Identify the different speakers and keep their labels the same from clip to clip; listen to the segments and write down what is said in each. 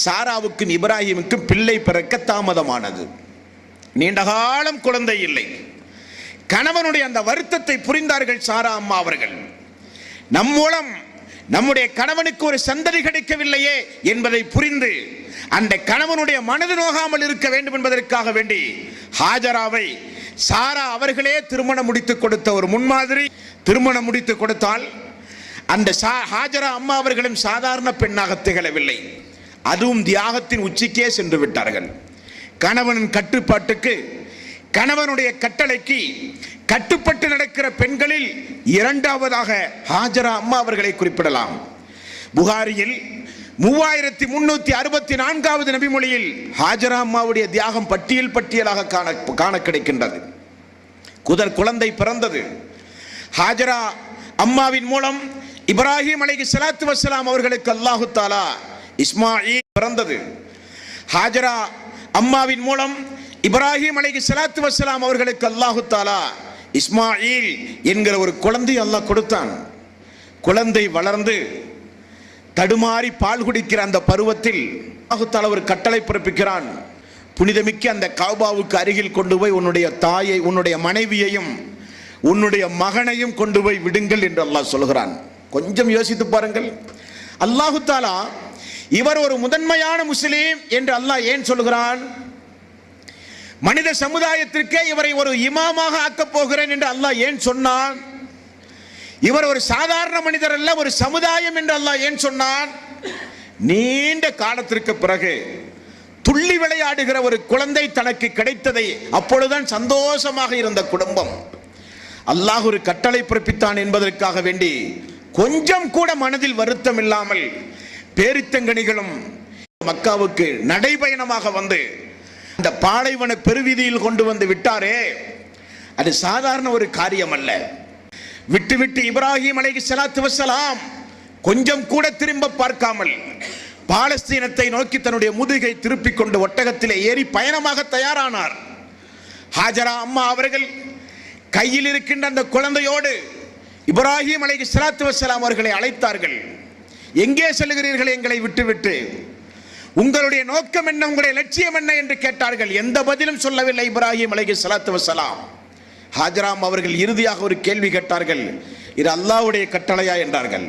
Speaker 1: சாராவுக்கும் இப்ராஹிமுக்கும் பிள்ளை பிறக்க தாமதமானது. நீண்ட காலம் குழந்தை இல்லை. கணவனுடைய அந்த வருத்தத்தை புரிந்தார்கள் சாரா அம்மா அவர்கள். நம் மூலம் நம்முடைய கணவனுக்கு ஒரு சந்ததி கிடைக்கவில்லையே என்பதை புரிந்து அந்த கணவனுடைய மனது நோகாமல் இருக்க வேண்டும் என்பதற்காக வேண்டி ஹாஜராவை சாரா அவர்களே திருமணம் முடித்து கொடுத்த ஒரு முன்மாதிரி. திருமணம் முடித்து கொடுத்தால் அந்த ஹாஜரா அம்மா அவர்களும் சாதாரண பெண்ணாக திகழவில்லை. அதுவும் தியாகத்தின் உச்சிக்கே சென்று விட்டார்கள். கணவனின் கட்டுப்பாட்டுக்கு, கணவனுடைய கட்டளைக்கு கட்டுப்பட்டு நடக்கிற பெண்களில் இரண்டாவதாக ஹாஜரா அம்மா அவர்களை குறிப்பிடலாம். புகாரியில் 3364வது நபிமொழியில் ஹாஜரா அம்மாவுடைய தியாகம் பட்டியலாக காண கிடைக்கின்றது. குழந்தை பிறந்தது. ஹாஜரா அம்மாவின் மூலம் இப்ராஹிம் அலைஹிஸ்ஸலாத்து வஸ்ஸலாம் அவர்களுக்கு அல்லாஹு தஆலா இஸ்மாயில் பிறந்தது. ஹாஜரா அம்மாவின் மூலம் இப்ராஹிம் அலைஹிஸ்ஸலாத்து வஸ்ஸலாம் அவர்களுக்கு அல்லாஹு தஆலா இஸ்மாயில் என்கிற ஒரு குழந்தை அல்லாஹ் கொடுத்தான். குழந்தை வளர்ந்து தடுமாறி பால் குடிக்கிற அந்த பருவத்தில் அல்லாஹு தஆலா ஒரு கட்டளை பிறப்பிக்கிறான். புனிதமிக்க அந்த கஅபாவுக்கு அருகில் கொண்டு போய் உன்னுடைய தாயை, உன்னுடைய மனைவியையும் உன்னுடைய மகனையும் கொண்டு போய் விடுங்கள் என்று அல்லாஹ் சொல்கிறான். கொஞ்சம் யோசித்து பாருங்கள். அல்லாஹு தஆலா இவர் ஒரு முதன்மையான முஸ்லீம் என்று அல்லாஹ் ஏன் சொல்கிறான்? மனித சமுதாயத்திற்கே இவரை ஒரு இமாமாக ஆக்கப் போகிறேன் என்று அல்லாஹ் ஏன் சொன்னான்? இவர் ஒரு சாதாரண மனிதர் அல்ல, ஒரு சமுதாயம் என்று அல்லாஹ் ஏன் சொன்னான்? நீண்ட காலத்திற்கு பிறகு துள்ளி விளையாடுகிற ஒரு குழந்தை தனக்கு கிடைத்ததை அப்பொழுதுதான் சந்தோஷமாக இருந்த குடும்பம். அல்லாஹ் ஒரு கட்டளை பிறப்பித்தான் என்பதற்காக வேண்டி கொஞ்சம் கூட மனதில் வருத்தம் இல்லாமல் பேரித்தங்கனிகளும் மக்காவுக்கு நடைபயணமாக வந்து அந்த பாலைவன பெருவீதியில் கொண்டு வந்து விட்டாரே, அது சாதாரண ஒரு காரியம் அல்ல. விட்டு இப்ராஹிம் அலைஹிஸ்ஸலாத்து வஸ்ஸலாம் கொஞ்சம் கூட திரும்ப பார்க்காமல் பாலஸ்தீனத்தை நோக்கி தன்னுடைய முதுகை திருப்பிக் கொண்டு ஒட்டகத்திலே ஏறி பயணமாக தயாரானார். ஹாஜரா அம்மா அவர்கள் கையில் இருக்கின்ற அந்த குழந்தையோடு இப்ராஹிம் அலைஹிஸ்ஸலாத்து வஸ்ஸலாம் அவர்களை அழைத்தார்கள். எங்கே செல்கிறீர்கள் எங்களை விட்டுவிட்டு? உங்களுடைய நோக்கம் என்ன, உங்களுடைய லட்சியம் என்ன என்று கேட்டார்கள். எந்த பதிலும் சொல்லவில்லை இப்ராஹிம் அலைஹிஸ்ஸலாத்து வஸ்ஸலாம். ஹாஜரா அவர்கள் இறுதியாக ஒரு கேள்வி கேட்டார்கள். இது அல்லாஹ்வுடைய கட்டளையா என்றார்கள்.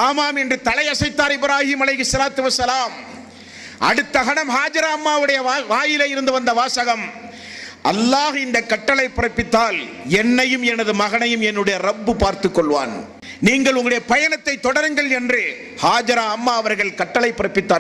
Speaker 1: ஆமாம் என்று தலையசைத்தார் இப்ராஹிம் அலைஹிஸ்ஸலாத்து வஸ்ஸலாம். அடுத்த கணம் ஹாஜரா அம்மாவுடைய வாயிலே இருந்து வந்த வாசகம், அல்லாஹ் இந்த கட்டளை பிறப்பித்தால் என்னையும் எனது மகனையும் என்னுடைய ரப்பு பார்த்துக் கொள்வான், நீங்கள் உங்களுடைய பயணத்தை தொடருங்கள் என்று ஹாஜரா அம்மா அவர்கள் கட்டளை பிறப்பித்தார்கள்.